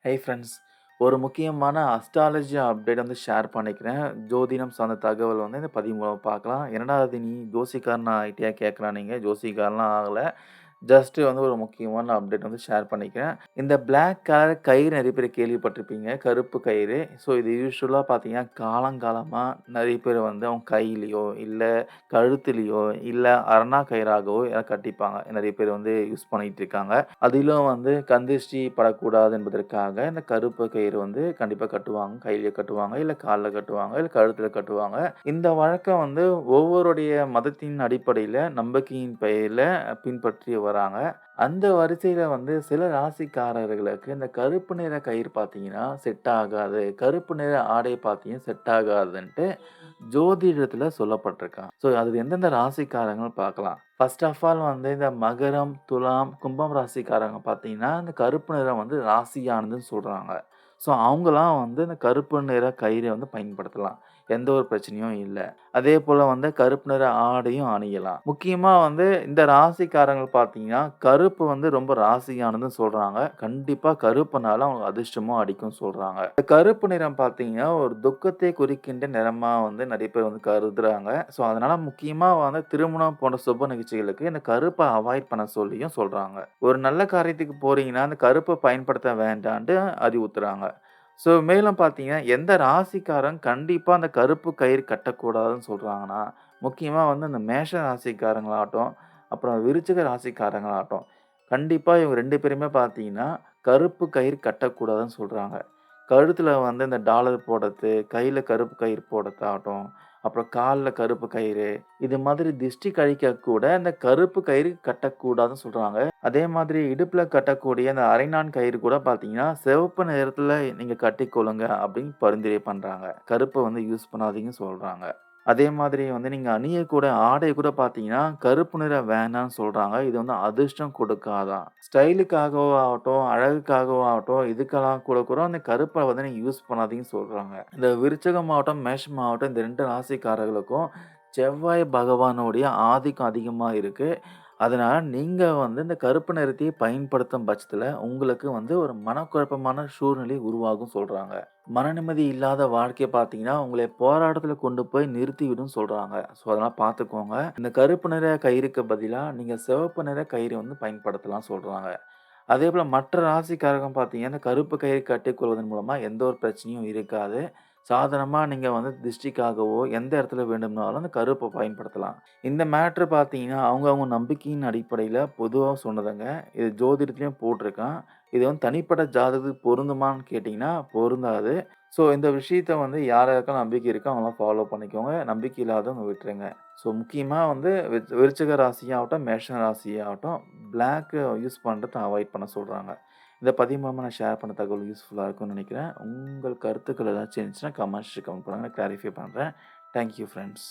Hey friends! ஒரு முக்கியமான astrology update share பண்ணிக்கிறேன். ஜோதிடம் சார்ந்த தகவல் இந்த பதிவு மூலமா பார்க்கலாம். "என்னடா இது நீ ஜோசியக்காரனா ஆயிட்டியா?" கேட்கலாம் நீங்க. ஜோசியக்காரன்லாம் ஆகல. ஜஸ்ட் ஒரு முக்கியமான அப்டேட் ஷேர் பண்ணிக்கிறேன். இந்த பிளாக் கலர் கயிறு நெறைய பேர் கேள்விப்பட்டிருப்பீங்க. கருப்பு கயிறு. ஸோ இது யூசுவலா பார்த்தீங்கன்னா, காலங்காலமா நெறைய பேர் அவங்க கையிலயோ, இல்ல கழுத்துலயோ, இல்ல அரணா கயிறாகவோ கட்டிப்பாங்க. நெறைய பேர் யூஸ் பண்ணிட்டு இருக்காங்க. அதிலும் கண் திருஷ்டி படக்கூடாது என்பதற்காக இந்த கருப்பு கயிறு கண்டிப்பா கட்டுவாங்க. கையில கட்டுவாங்க, இல்ல கால்ல கட்டுவாங்க, இல்ல கழுத்துல கட்டுவாங்க. இந்த வழக்கம் ஒவ்வொருடைய மதத்தின் அடிப்படையில, நம்பிக்கையின் பெயர்ல பின்பற்றி வராங்க. அந்த வரிசையில சில ராசிக்காரர்களுக்கு இந்த கருப்பு நிற கயிறு பார்த்தீங்கன்னா, செட் ஆகாது. கருப்பு நிற ஆடை பார்த்தீங்கன்னா, செட் ஆகாதுன்ட்டு ஜோதிடத்துல சொல்லப்பட்டிருக்காம். ஸோ அது எந்தெந்த ராசிக்காரங்கன்னு பார்க்கலாம். ஃபர்ஸ்ட் ஆஃப் ஆல் இந்த மகரம், துலாம், கும்பம் ராசிக்காரங்க பார்த்தீங்கன்னா, இந்த கருப்பு நிறம் ராசியானதுன்னு சொல்றாங்க. ஸோ அவங்கலாம் இந்த கருப்பு நிற கயிற பயன்படுத்தலாம். எந்த ஒரு பிரச்சனையும் இல்ல. அதேபோல கருப்பு நிற ஆடையும் அணியலாம். முக்கியமா இந்த ராசிக்காரங்க பார்த்தீங்கன்னா, கருப்பு ரொம்ப ராசியானதுன்னு சொல்றாங்க. கண்டிப்பா கருப்புனால அவங்களுக்கு அதிர்ஷ்டமும் அடிக்கும்னு சொல்றாங்க. இந்த கருப்பு நிறம் பார்த்தீங்கன்னா, ஒரு துக்கத்தை குறிக்கின்ற நிறமா நெறைய பேர் கருதுறாங்க. ஸோ அதனால முக்கியமா திருமணம் போன்ற சுப நிகழ்ச்சிகளுக்கு இந்த கருப்ப அவாய்ட் பண்ண சொல்லியும் சொல்றாங்க. ஒரு நல்ல காரியத்துக்கு போறீங்கன்னா, அந்த கருப்ப பயன்படுத்த வேண்டான்ட்டு அறிவுறுத்துறாங்க. ஸோ மேலும் பார்த்தீங்கன்னா, எந்த ராசிக்காரன் கண்டிப்பா அந்த கருப்பு கயிறு கட்டக்கூடாதுன்னு சொல்றாங்கன்னா, முக்கியமா அந்த மேஷ ராசிக்காரங்களாகட்டும், அப்புறம் விருச்சிக ராசிக்காரங்களாகட்டும், கண்டிப்பா இவங்க 2 பேருமே பார்த்தீங்கன்னா, கருப்பு கயிறு கட்டக்கூடாதுன்னு சொல்றாங்க. கழுத்துல இந்த டாலர் போடுறது, கையில கருப்பு கயிறு போடுறதாகட்டும், அப்புறம் கால்ல கருப்பு கயிறு, இது மாதிரி திஷ்டி கழிக்க கூட இந்த கருப்பு கயிறு கட்டக்கூடாதுன்னு சொல்றாங்க. அதே மாதிரி இடுப்புல கட்டக்கூடிய அந்த அரைஞாண் கயிறு கூட பார்த்தீங்கன்னா, சிவப்பு நிறத்துல நீங்க கட்டிக்கொள்ளுங்க அப்படின்னு பரிந்துரை பண்றாங்க. கருப்ப யூஸ் பண்ணாதீங்கன்னு சொல்றாங்க. அதே மாதிரி நீங்க அணியக்கூட ஆடை கூட பார்த்தீங்கன்னா, கருப்பு நிறம் வேணான்னு சொல்றாங்க. இது அதிர்ஷ்டம் கொடுக்காதாம். ஸ்டைலுக்காகவோ ஆகட்டும், அழகுக்காகவோ ஆகட்டும், இதுக்கெல்லாம் கூட அந்த கருப்ப நீங்க யூஸ் பண்ணாதீங்கன்னு சொல்றாங்க. இந்த விருச்சிகம் ஆகட்டும், மேஷம் ஆகட்டும் இந்த 2 ராசிக்காரர்களுக்கும் செவ்வாய் பகவானுடைய ஆதிக்கம் அதிகமா இருக்கு. அதனால நீங்க இந்த கருப்பு நிறத்தையே பயன்படுத்தும் பட்சத்தில, உங்களுக்கு ஒரு மனக்குழப்பமான சூழ்நிலை உருவாகும் சொல்றாங்க. மன நிம்மதி இல்லாத வாழ்க்கை பார்த்தீங்கன்னா, உங்களை போராட்டத்தில கொண்டு போய் நிறுத்திவிடும்னு சொல்றாங்க. ஸோ அதனால பார்த்துக்கோங்க. இந்த கருப்பு நிற கயிறுக்கு பதிலா, நீங்க சிவப்பு நிற கயிறு பயன்படுத்தலாம் சொல்றாங்க. அதேபோல மற்ற ராசிக்காரங்க பார்த்தீங்கன்னா, இந்த கருப்பு கயிறு கட்டிக்கொள்வதன் மூலமா எந்த ஒரு பிரச்சனையும் இருக்காது. சாதாரணமா நீங்க திருஷ்டிக்காகவோ, எந்த இடத்துல வேண்டும்னாலும் அந்த கருப்ப பயன்படுத்தலாம். இந்த மேட்டர் பார்த்தீங்கன்னா, அவங்கவங்க நம்பிக்கையின் அடிப்படையில பொதுவா சொன்னதுங்க. இது ஜோதிடத்திலயும் போட்டிருக்கான். இது தனிப்பட்ட ஜாதகத்துக்கு பொருந்துமான்னு கேட்டீங்கன்னா, பொருந்தாது. ஸோ இந்த விஷயத்த யார் யாருக்கெல்லாம் நம்பிக்கை இருக்கோ அவங்கலாம் ஃபாலோ பண்ணிக்கோங்க. நம்பிக்கை இல்லாதவங்க விட்டுருங்க. ஸோ முக்கியமா விருச்சிக ராசியாகட்டும், மேஷ ராசியாகட்டும், பிளாக் யூஸ் பண்றத அவாய்ட் பண்ண சொல்றாங்க. இந்த பதிவு மூலமா நான் ஷேர் பண்ண தகவல் யூஸ்ஃபுல்லா இருக்கும்னு நினைக்கிறேன். உங்கள் கருத்துக்கள் ஏதாச்சும் இருந்துச்சுன்னா கமெண்ட் பண்ணுங்க. நான் கிளாரிஃபை பண்றேன். Thank you friends.